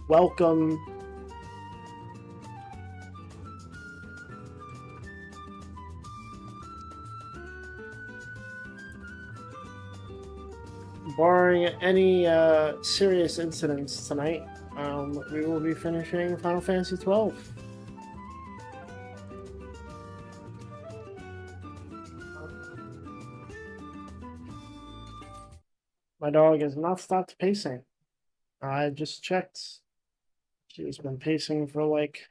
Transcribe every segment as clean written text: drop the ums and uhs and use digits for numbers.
Welcome. Barring any serious incidents tonight, we will be finishing Final Fantasy XII. My dog has not stopped pacing. I just checked. She's been pacing for like,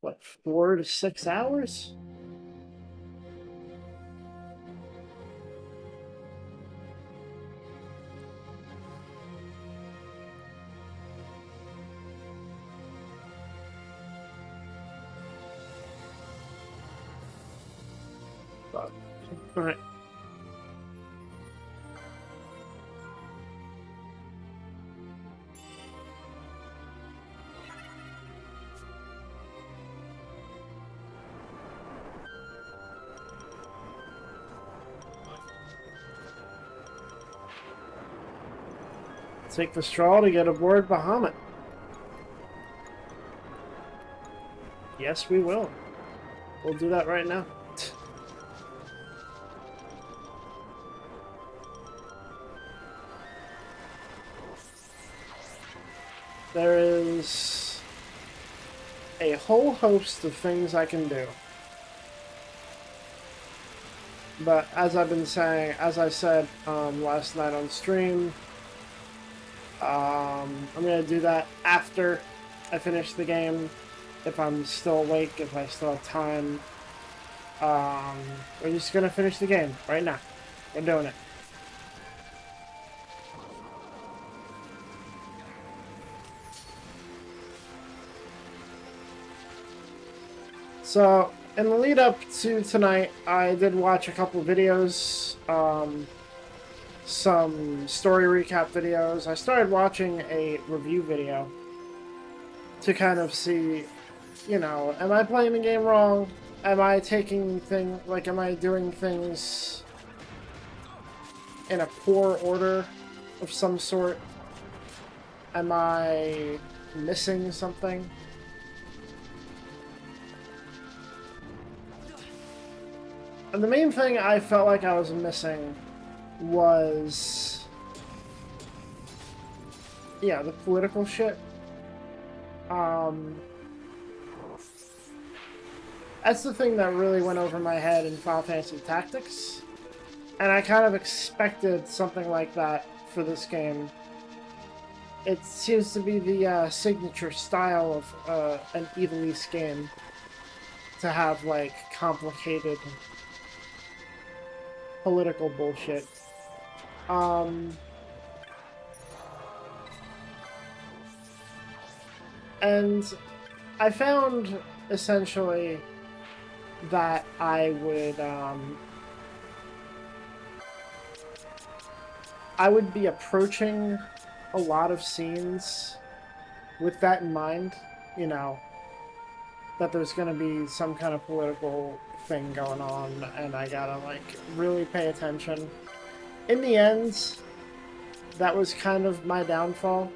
what, 4 to 6 hours? All right. Take the straw to get aboard Bahamut. Yes, we will. We'll do that right now. There is a whole host of things I can do. But as I've been saying, as I said last night on stream, I'm going to do that after I finish the game. If I'm still awake, if I still have time. We're just going to finish the game right now. We're doing it. So, in the lead up to tonight, I did watch a couple videos, some story recap videos. I started watching a review video to kind of see, you know, am I playing the game wrong? Am I am I doing things in a poor order of some sort? Am I missing something? And the main thing I felt like I was missing was, yeah, the political shit. That's the thing that really went over my head in Final Fantasy Tactics. And I kind of expected something like that for this game. It seems to be the signature style of an Ivalice game to have, like, complicated political bullshit. And I found, essentially, that I would be approaching a lot of scenes with that in mind, you know, that there's going to be some kind of political thing going on, and I gotta, like, really pay attention. In the end, that was kind of my downfall.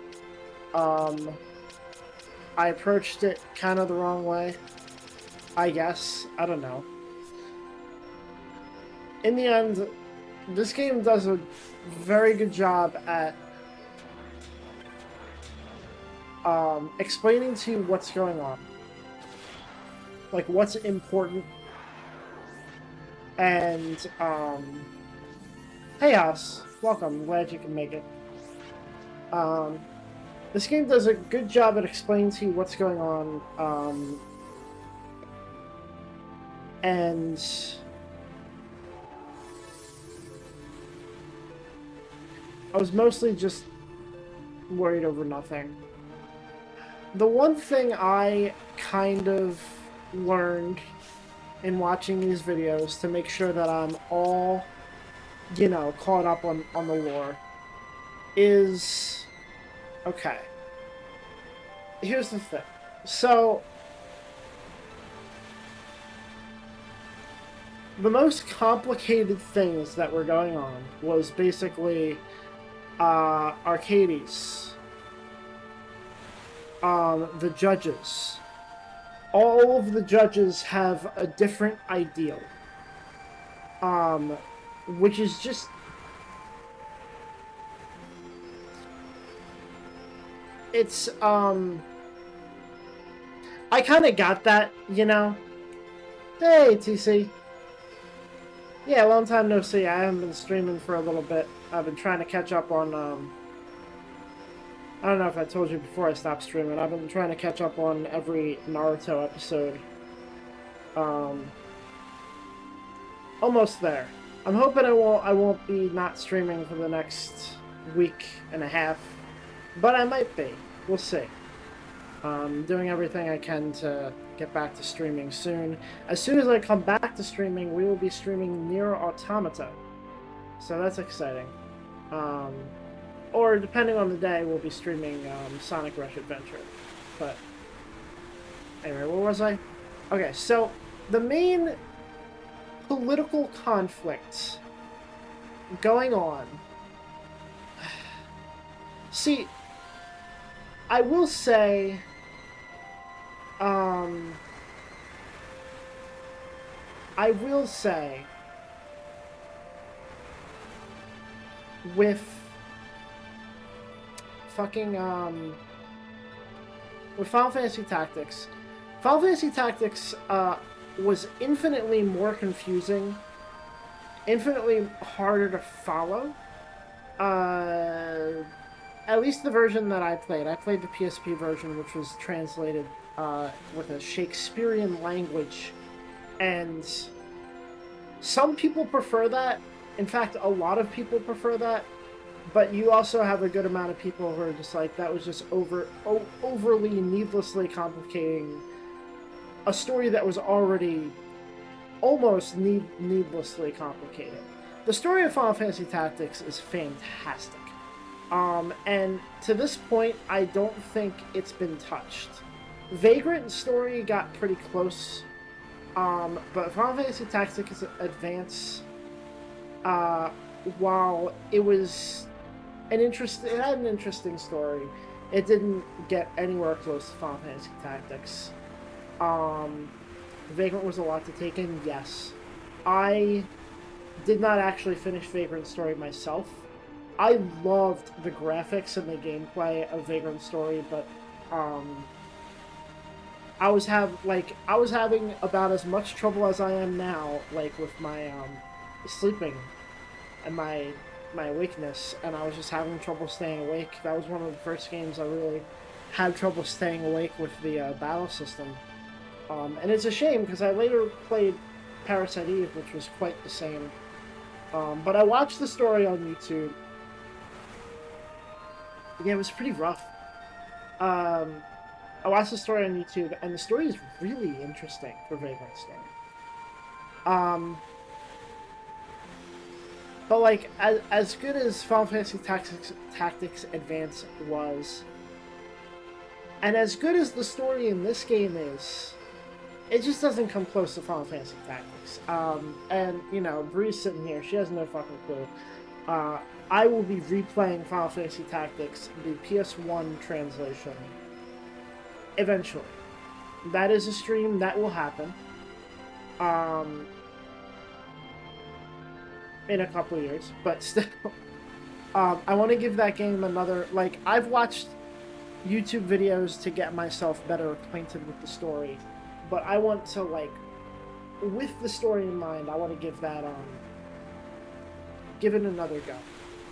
I approached it kind of the wrong way, I guess. I don't know. In the end, this game does a very good job at explaining to you what's going on. Like, what's important. And, hey, House. Welcome. Glad you can make it. This game does a good job at explaining to you what's going on, and I was mostly just worried over nothing. The one thing I kind of learned in watching these videos to make sure that I'm all, you know, caught up on the lore is... Okay. Here's the thing. So... the most complicated things that were going on was basically Arcades, the judges. All of the judges have a different ideal, which is just it's I kind of got that, you know. Hey, TC. Yeah, long time no see. I haven't been streaming for a little bit. I've been trying to catch up on, I don't know if I told you before I stopped streaming. I've been trying to catch up on every Naruto episode. Almost there. I'm hoping I won't be not streaming for the next week and a half. But I might be. We'll see. Doing everything I can to get back to streaming soon. As soon as I come back to streaming, we will be streaming Nier Automata. So that's exciting. Or depending on the day, we'll be streaming Sonic Rush Adventure. But anyway, where was I? Okay, so the main political conflict going on. See, I will say, with fucking, with Final Fantasy Tactics, was infinitely more confusing, infinitely harder to follow. At least the version that I played. I played the PSP version, which was translated with a Shakespearean language, and some people prefer that. In fact, a lot of people prefer that, but you also have a good amount of people who are just like, that was just overly, needlessly complicating a story that was already almost needlessly complicated. The story of Final Fantasy Tactics is fantastic. And to this point, I don't think it's been touched. Vagrant's story got pretty close, but Final Fantasy Tactics Advance, while it was it had an interesting story, it didn't get anywhere close to Final Fantasy Tactics. Vagrant was a lot to take in, yes. I did not actually finish Vagrant's story myself. I loved the graphics and the gameplay of Vagrant Story, but I was having about as much trouble as I am now, like with my sleeping and my awakeness, and I was just having trouble staying awake. That was one of the first games I really had trouble staying awake with the battle system. And it's a shame because I later played Parasite Eve, which was quite the same. But I watched the story on YouTube. Yeah, it was pretty rough. I watched the story on YouTube, and the story is really interesting for Vagrant Story. But like, as good as Final Fantasy Tactics Advance was, and as good as the story in this game is, it just doesn't come close to Final Fantasy Tactics. And, you know, Bree's sitting here, she has no fucking clue. I will be replaying Final Fantasy Tactics, the PS1 translation, eventually. That is a stream that will happen. In a couple of years, but still. I want to give that game another, like, I've watched YouTube videos to get myself better acquainted with the story, but I want to, like, with the story in mind, I want to give that, give it another go.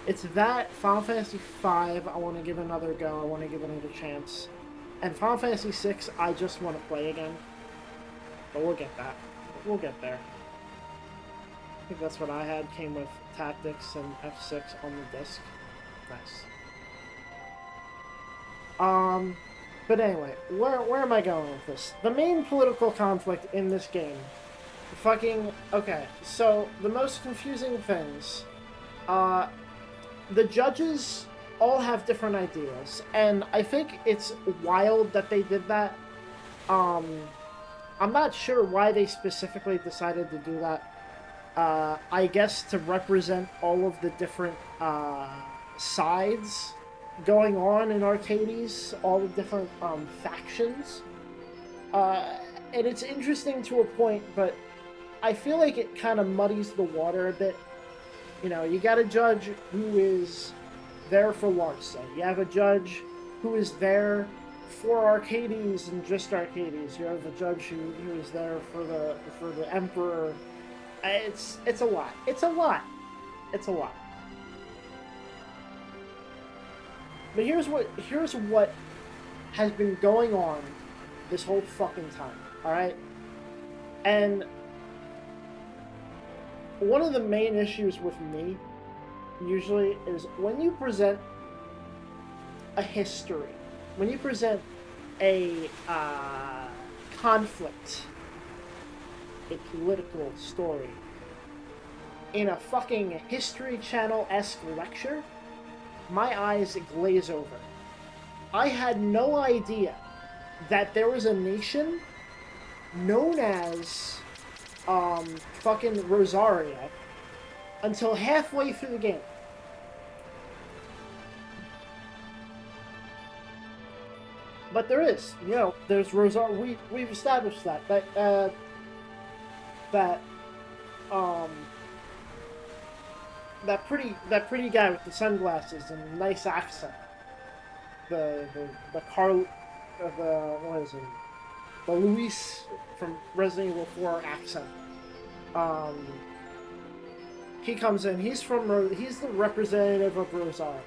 It's that, Final Fantasy V, I want to give another go, I want to give it another chance. And Final Fantasy VI, I just want to play again. But we'll get that. We'll get there. I think that's what I had, came with Tactics and F6 on the disc. Nice. But anyway, where am I going with this? The main political conflict in this game. Okay, so the most confusing things. The judges all have different ideas, and I think it's wild that they did that. I'm not sure why they specifically decided to do that. I guess to represent all of the different sides going on in Arcades, all the different factions. Uh, and it's interesting to a point, but I feel like it kind of muddies the water a bit. You know, you got a judge who is there for Larsa. You have a judge who is there for Arcades and just Arcades. You have a judge who is there for the Emperor. It's a lot. It's a lot. It's a lot. But here's what has been going on this whole fucking time. All right, and one of the main issues with me usually is when you present a history, when you present a conflict, a political story in a fucking History Channel-esque lecture, my eyes glaze over. I had no idea that there was a nation known as fucking Rosaria until halfway through the game. But there is, you know, there's Rosaria. We've established that that pretty guy with the sunglasses and the nice accent. The what is it? The Luis from Resident Evil 4 accent. He comes in. He's the representative of Rosaria,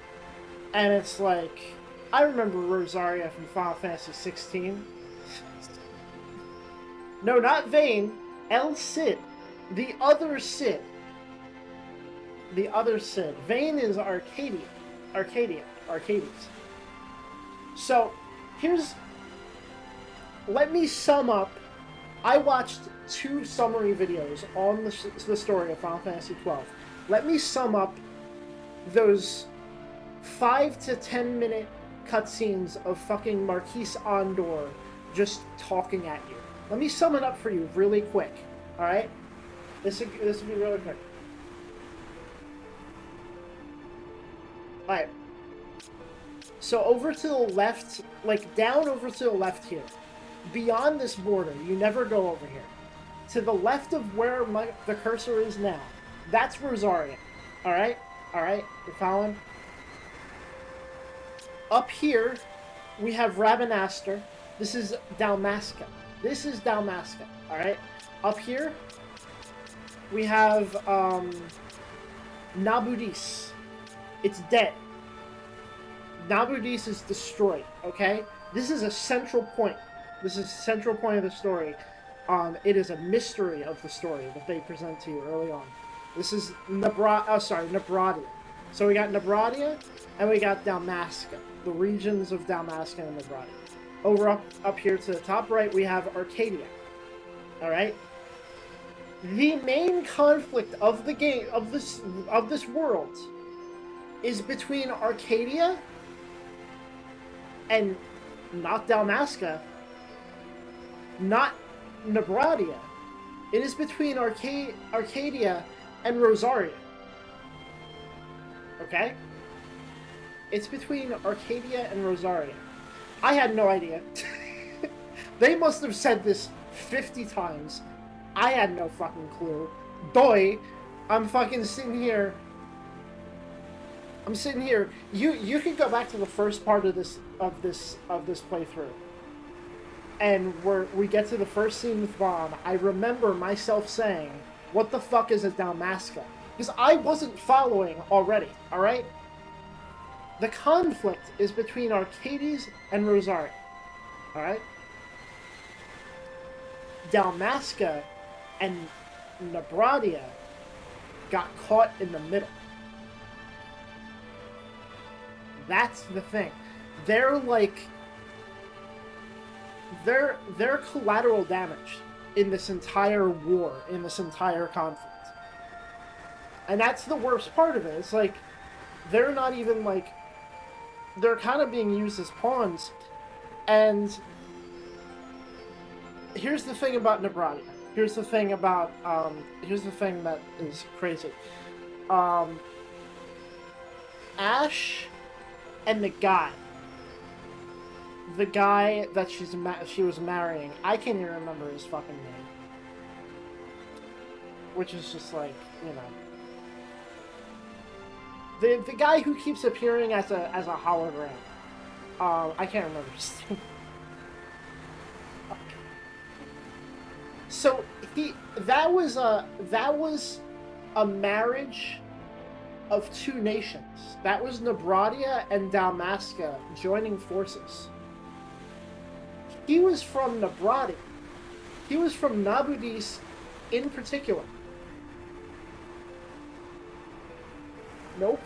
and it's like I remember Rosaria from Final Fantasy 16. No, not Vayne. El Cid, the other Cid. The other Cid. Vayne is Arcades. So, let me sum up. I watched 2 summary videos on the story of Final Fantasy XII. Let me sum up those 5 to 10 minute cutscenes of fucking Marquise Andor just talking at you. Let me sum it up for you really quick. Alright? This will be really quick. Alright. So over to the left, like down over to the left here. Beyond this border, you never go over here. To the left of where the cursor is now, that's Rosaria. Alright? Alright? You're following? Up here, we have Rabanastre. This is Dalmasca. Alright? Up here, we have Nabudis. It's dead. Nabudis is destroyed, okay? This is a central point. This is a central point of the story. It is a mystery of the story that they present to you early on. This is Nabradia. So we got Nabradia, and we got Dalmasca. The regions of Dalmasca and Nabradia. Over up here to the top right, we have Arcadia. Alright? The main conflict of the game, of this world, is between Arcadia and not Dalmasca, not Nabradia. It is between Arcadia and Rosaria. Okay? It's between Arcadia and Rosaria. I had no idea. They must have said this 50 times. I had no fucking clue. Boy, I'm fucking sitting here. You can go back to the first part of this playthrough. And we get to the first scene with Vaughn. I remember myself saying, "What the fuck is a Dalmasca?" Because I wasn't following already, alright? The conflict is between Arcades and Rosaria. Alright? Dalmasca and Nabradia got caught in the middle. That's the thing. They're like... They're collateral damage in this entire war, in this entire conflict. And that's the worst part of it. It's like, they're not even like... They're kind of being used as pawns. And here's the thing about Nabradia. here's the thing about here's the thing that is crazy. Um, Ash and the guy that she was marrying, I can't even remember his fucking name, which is just like, you know, the guy who keeps appearing as a hologram. I can't remember his name. So that was a marriage of two nations. That was Nebradia and Dalmasca joining forces. He was from Nebradia. He was from Nabudis in particular. Nope.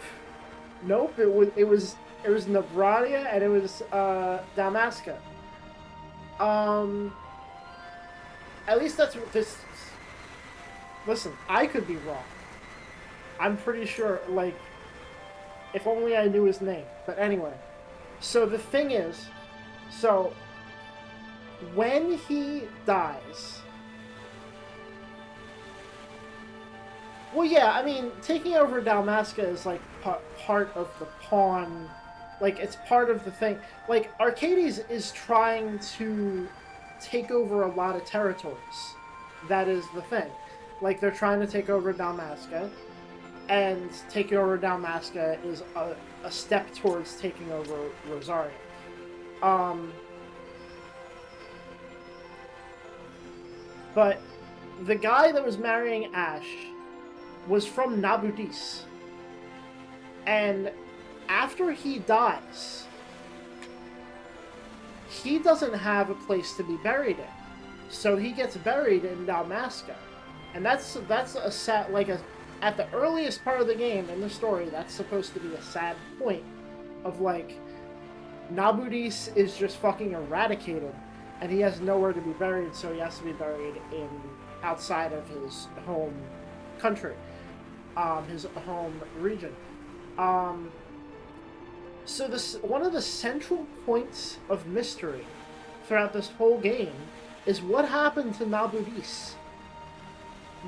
Nope. It was Nebradia and it was Dalmasca. At least that's what this. Listen, I could be wrong. I'm pretty sure, like, if only I knew his name. But anyway, so the thing is, so when he dies, well, yeah, I mean, taking over Dalmasca is like part of the pawn, like it's part of the thing. Like Arcades is trying to take over a lot of territories. That is the thing. Like they're trying to take over Dalmasca, and taking over Dalmasca is a step towards taking over Rosaria. But the guy that was marrying Ash was from Nabudis. And after he dies, he doesn't have a place to be buried in. So he gets buried in Dalmasca. And that's a sad, like at the earliest part of the game in the story, that's supposed to be a sad point of like Nabudis is just fucking eradicated and he has nowhere to be buried, so he has to be buried in outside of his home country, his home region. So this one of the central points of mystery throughout this whole game is what happened to Nabudis.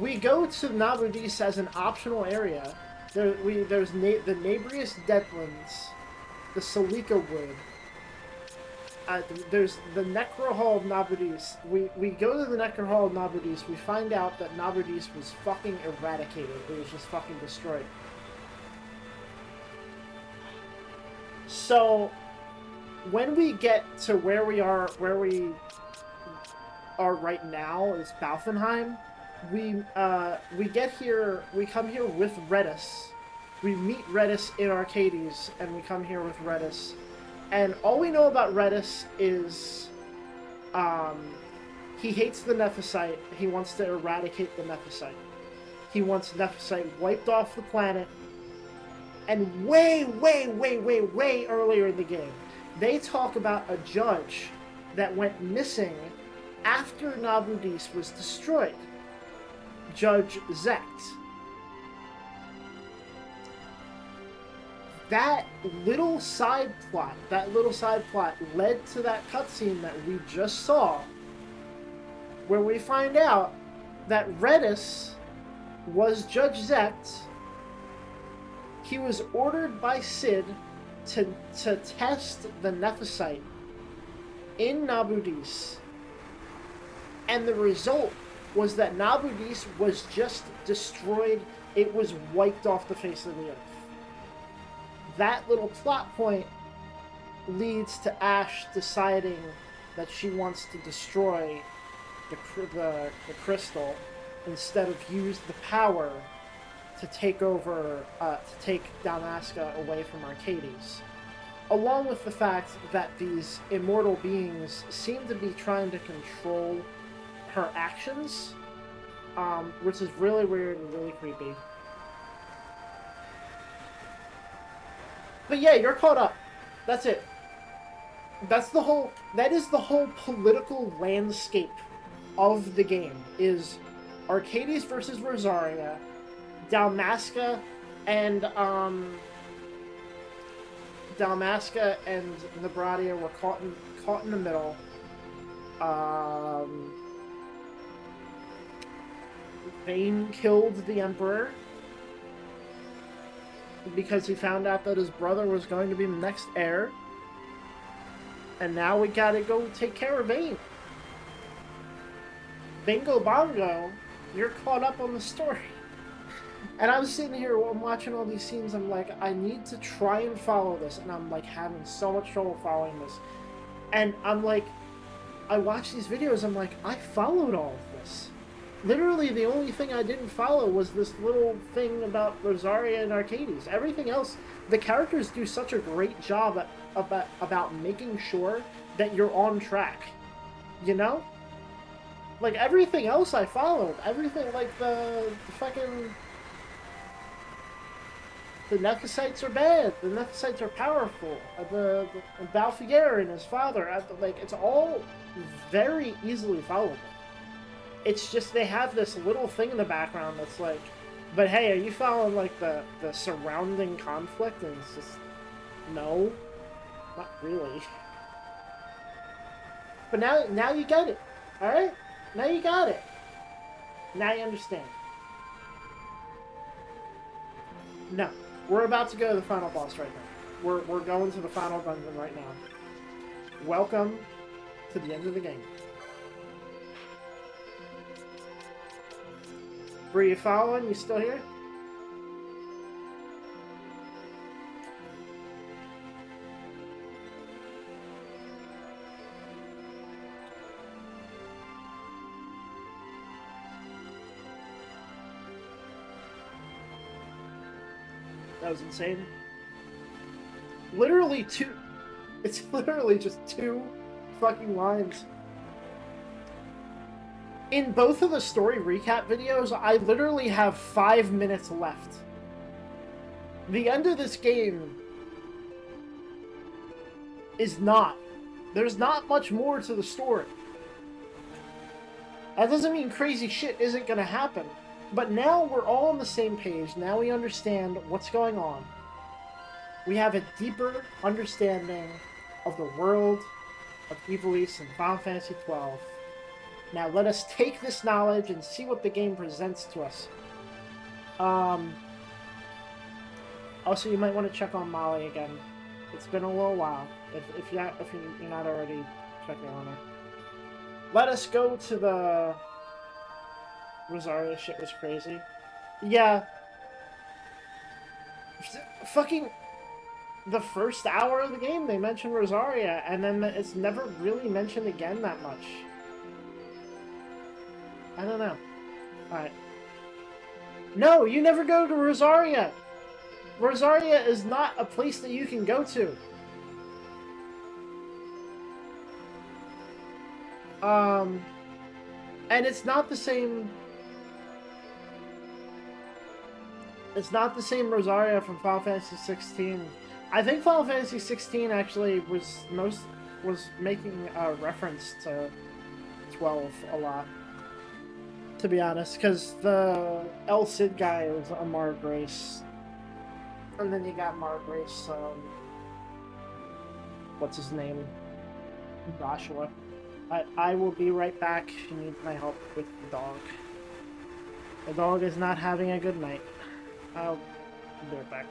We go to Nabudis as an optional area. There's the Nabrius Deadlands, the Salika Wood. There's the Necro Hall of Nabudis. We go to the Necro Hall of Nabudis. We find out that Nabudis was fucking eradicated. It was just fucking destroyed. So, when we get to where we are right now, is Balfenheim. We get here. We come here with Redis. We meet Redis in Arcades, and we come here with Redis. And all we know about Redis is, he hates the Nephesite. He wants to eradicate the Nephesite. He wants Nephesite wiped off the planet. And way earlier in the game, they talk about a judge that went missing after Nabudis was destroyed. Judge Zect. That little side plot led to that cutscene that we just saw, where we find out that Redis was Judge Zect. He was ordered by Cid to test the Nephesite in Nabudis, and the result was that Nabudis was just destroyed. It was wiped off the face of the earth. That little plot point leads to Ash deciding that she wants to destroy the crystal instead of use the power to take over, to take Dalmasca away from Arcades. Along with the fact that these immortal beings seem to be trying to control her actions, which is really weird and really creepy. But yeah, you're caught up. That's it. That is the whole political landscape of the game, is Arcades versus Rosaria, Dalmasca and Nebradia were caught in the middle. Vayne killed the Emperor because he found out that his brother was going to be the next heir. And now we gotta go take care of Vayne. Bingo bongo, you're caught up on the story. And I'm sitting here, I'm watching all these scenes, I'm like, I need to try and follow this, and I'm like having so much trouble following this. And I'm like, I watch these videos, I'm like, I followed all of this. Literally, the only thing I didn't follow was this little thing about Rosaria and Arcades. Everything else, the characters do such a great job about making sure that you're on track. You know? Like, everything else I followed. Everything, like, the fucking... The Nephysites are bad. The Nephysites are powerful. The Balfier and his father, like, it's all very easily followable. It's just they have this little thing in the background that's like, but hey, are you following, like, the surrounding conflict? And it's just, no, not really. But now you get it, all right? Now you got it. Now you understand. No, we're about to go to the final boss right now. We're going to the final dungeon right now. Welcome to the end of the game. Bree, you following? You still here? That was insane. Literally two... It's literally just 2 fucking lines. In both of the story recap videos, I literally have 5 minutes left. The end of this game is not. There's not much more to the story. That doesn't mean crazy shit isn't gonna happen. But now we're all on the same page. Now we understand what's going on. We have a deeper understanding of the world of Ivalice and Final Fantasy XII. Now let us take this knowledge and see what the game presents to us. Also, you might want to check on Molly again. It's been a little while. If you're not already checking on her. Let us go to the... Rosaria shit was crazy. Yeah. Fucking... The first hour of the game, they mention Rosaria, and then it's never really mentioned again that much. I don't know. Alright. No, you never go to Rosaria! Rosaria is not a place that you can go to. And it's not the same... It's not the same Rosaria from Final Fantasy 16. I think Final Fantasy 16 actually was making a reference to 12 a lot. To be honest, because the El Cid guy is a Margrace. And then you got Margrace, what's his name? Joshua. I will be right back if you need my help with the dog. The dog is not having a good night. I'll be right back.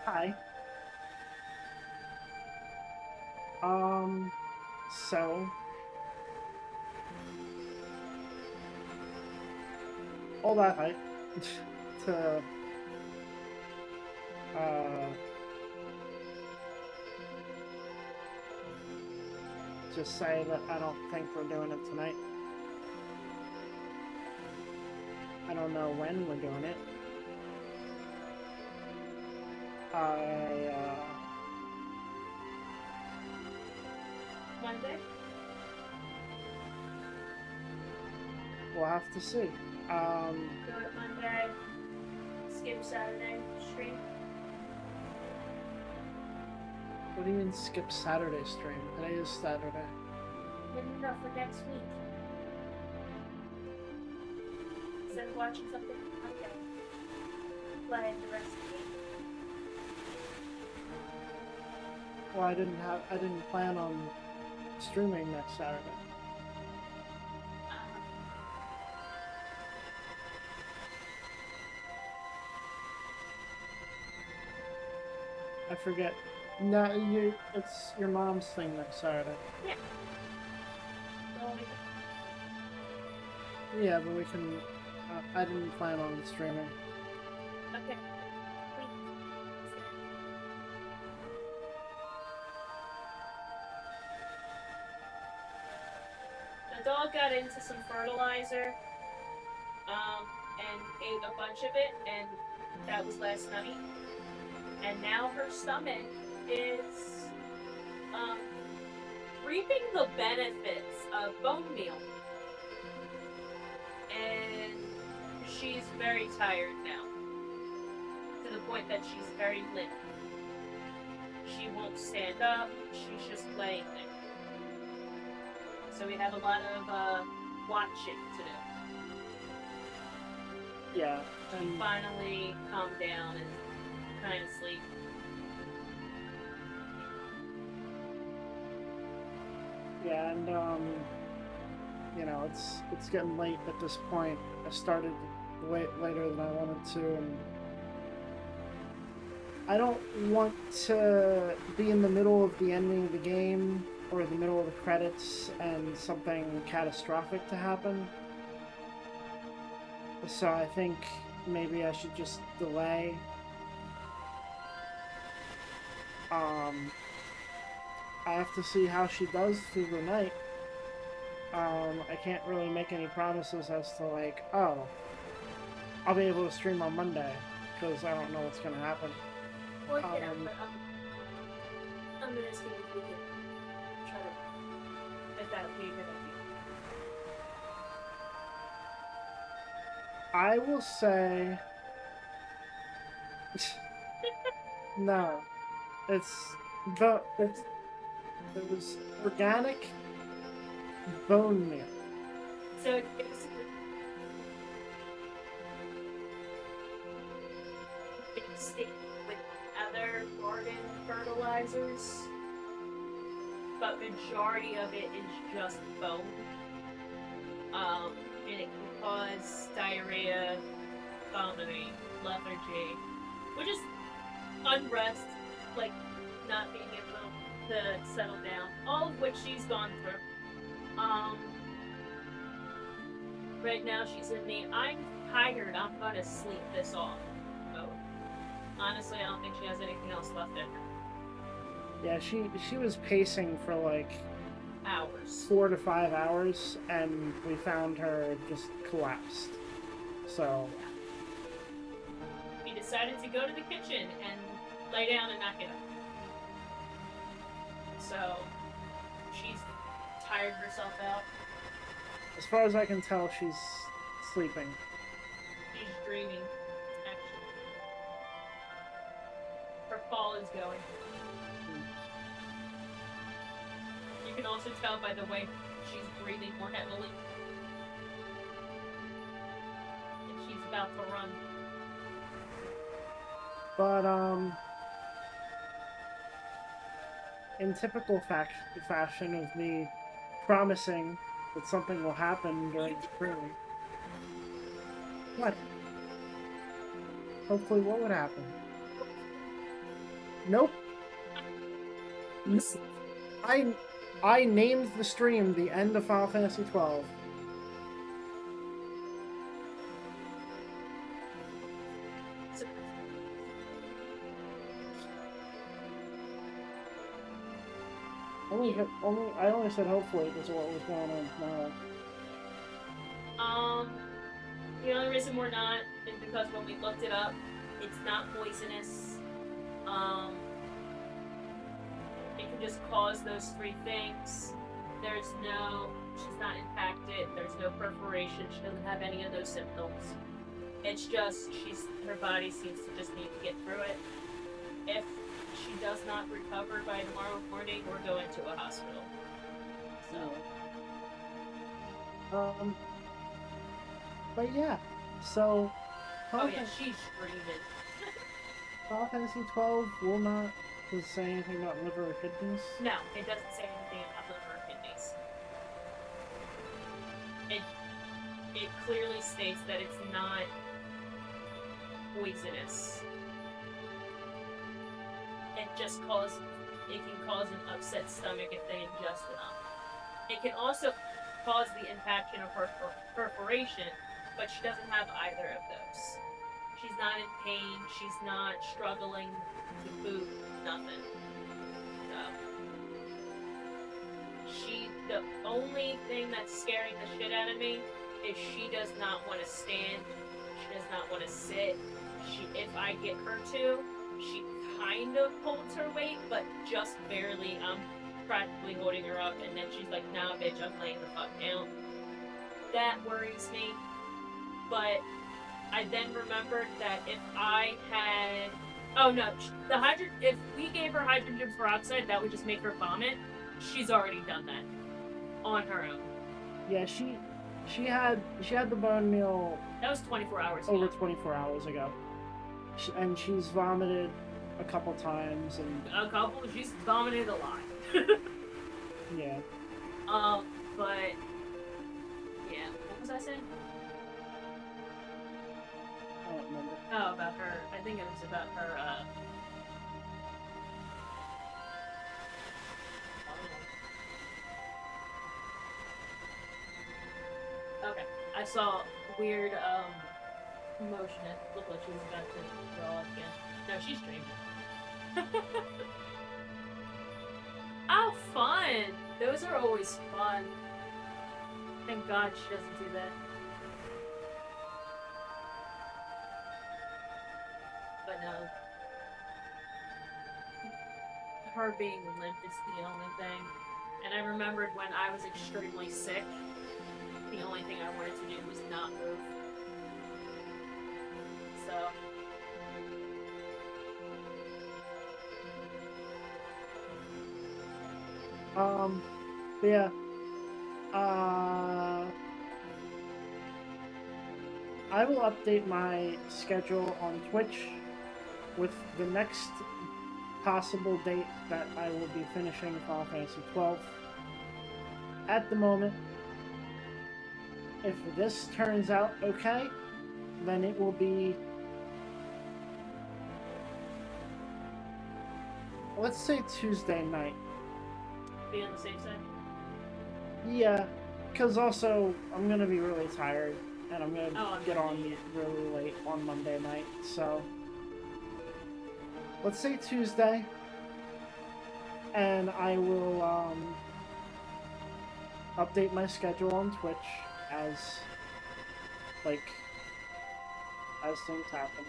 Hi. So all that hype to uh just say that I don't think we're doing it tonight. I don't know when we're doing it. I Monday? We'll have to see. Do it Monday. Skip Saturday stream. What do you mean skip Saturday stream? Today is Saturday. No, for next week. Instead of watching something Monday, play the rest of the game. Well, I didn't plan on streaming next Saturday. I forget. No, it's your mom's thing next Saturday. Yeah. So Yeah, but we can. I didn't plan on streaming. okay. Please. The dog got into some fertilizer, and ate a bunch of it, and that was last night. And now her stomach is um, reaping the benefits of bone meal. And she's very tired now, to the point that she's very limp. She won't stand up, she's just laying there. So we have a lot of watching to do. Yeah, She and finally calmed down and kind of sleep. yeah, and it's getting late at this point. I started later than I wanted to, and I don't want to be in the middle of the ending of the game or the middle of the credits and something catastrophic to happen. So I think maybe I should just delay. I have to see how she does through the night. I can't really make any promises as to like, oh, I'll be able to stream on Monday because I don't know what's gonna happen. Well, yeah, but I'm gonna see if we can try to if that would be a good idea. I will say, no, it's it was organic bone meal. So it's basically mixed in with other garden fertilizers, but majority of it is just bone. And it can cause diarrhea, vomiting, lethargy, which is unrest, like not being able to settle down. All of which she's gone through. Right now she's in the I'm tired, I'm gonna sleep this off mode. Honestly, I don't think she has anything else left in her. Yeah, she was pacing for like Hours. 4 to 5 hours, and we found her just collapsed. So We decided to go to the kitchen and lay down and not get up. So she's tired herself out. as far as I can tell, she's sleeping. She's dreaming, actually. Her fall is going. You can also tell by the way she's breathing more heavily. And she's about to run. But in typical fashion of me promising that something will happen during the stream. What? Hopefully, what would happen? Nope. I I named the stream the end of Final Fantasy 12. So, I only said hopefully because of what was going on tomorrow. the only reason we're not is because when we looked it up, it's not poisonous. It can just cause those three things. She's not impacted. There's no perforation. She doesn't have any of those symptoms. It's just her body seems to just need to get through it. If she does not recover by tomorrow morning, we're going to a hospital. So. But yeah, so. Oh yeah, she's screaming. Final Fantasy 12 will not say anything about liver or kidneys. No, it doesn't say anything about liver or kidneys. It clearly states that it's not poisonous. It can cause an upset stomach if they ingest enough. It can also cause the impaction of her perforation, but she doesn't have either of those. She's not in pain. She's not struggling to food. Nothing. The only thing that's scaring the shit out of me is she does not want to stand. She does not want to sit. If I get her to, she kind of holds her weight, but just barely. I'm practically holding her up, and then she's like, "Nah, bitch, I'm laying the fuck down." That worries me. But I then remembered that if I had, if we gave her hydrogen peroxide, that would just make her vomit. She's already done that on her own. Yeah, she had the bone meal. That was 24 hours over ago. 24 hours ago, and she's vomited a couple times and she's vomited a lot. Yeah. But yeah, what was I saying? I don't remember. Oh, about her. I think it was about her. Okay, I saw weird motion. It looked like she was about to draw again. No, she's dreaming. Oh, fun! Those are always fun. Thank God she doesn't do that. But no. Her being limp is the only thing. And I remembered when I was extremely sick, the only thing I wanted to do was not move. So. Yeah. I will update my schedule on Twitch with the next possible date that I will be finishing Final Fantasy 12. At the moment, if this turns out okay, then it will be, let's say, Tuesday night. Be on the safe side? Yeah, because also I'm going to be really tired, and I'm going to get on really late on Monday night, so let's say Tuesday, and I will update my schedule on Twitch as things happen.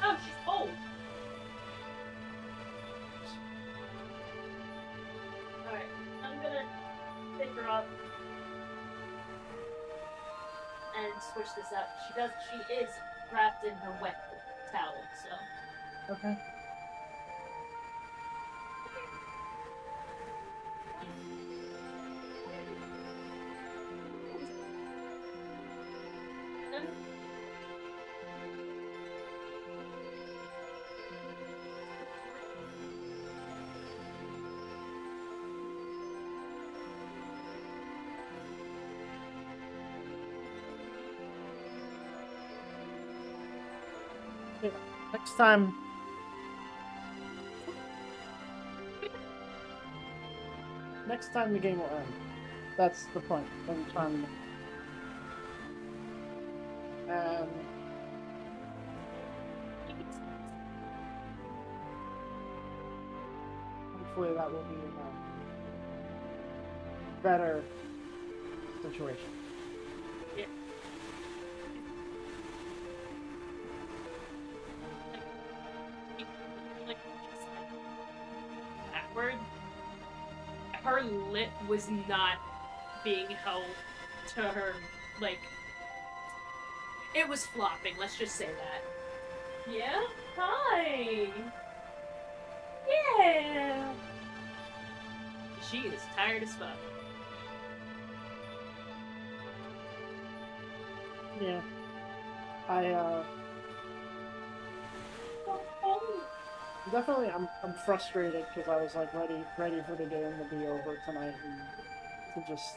Oh, she's old. Alright, I'm gonna pick her up and switch this up. She is wrapped in her wet towel, so. Okay. Yeah, next time. Next time the game will end. That's the point. I'm trying to. And hopefully that will be a better situation. Yeah. Like, just like backward. Her lip was not being held to her, like, it was flopping, let's just say that. Yeah? Hi! Yeah! She is tired as fuck. Yeah. I definitely I'm frustrated because I was like ready for the game to be over tonight and to just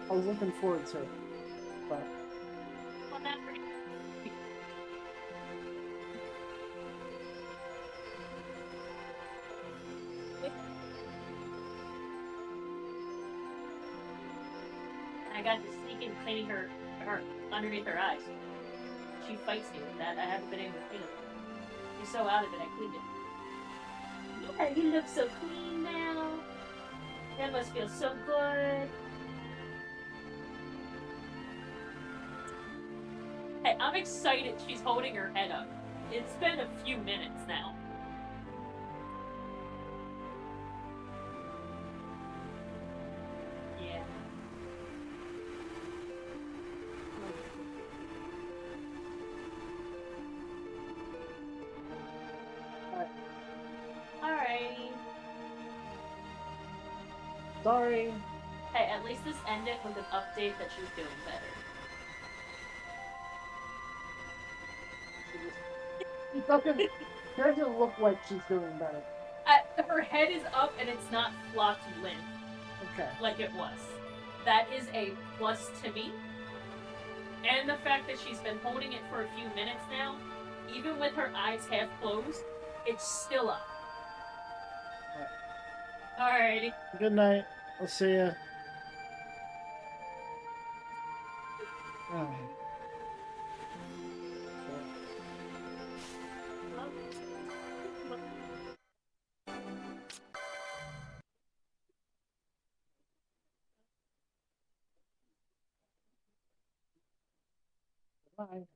I was looking forward to it. But Well, not for I got to sneak in cleaning her underneath her eyes. She fights me with that. I haven't been able to clean it. She's so out of it, I cleaned it. Yeah, you look so clean now. That must feel so good. Hey, I'm excited she's holding her head up. It's been a few minutes now. Yeah. Alrighty. sorry. Hey, at least this ended with an update that she's doing better. It doesn't look like she's doing better. Her head is up and it's not flopped limp Okay. like it was. That is a plus to me. And the fact that she's been holding it for a few minutes now, even with her eyes half closed, it's still up. Alrighty. Good night. I'll see ya. Bye.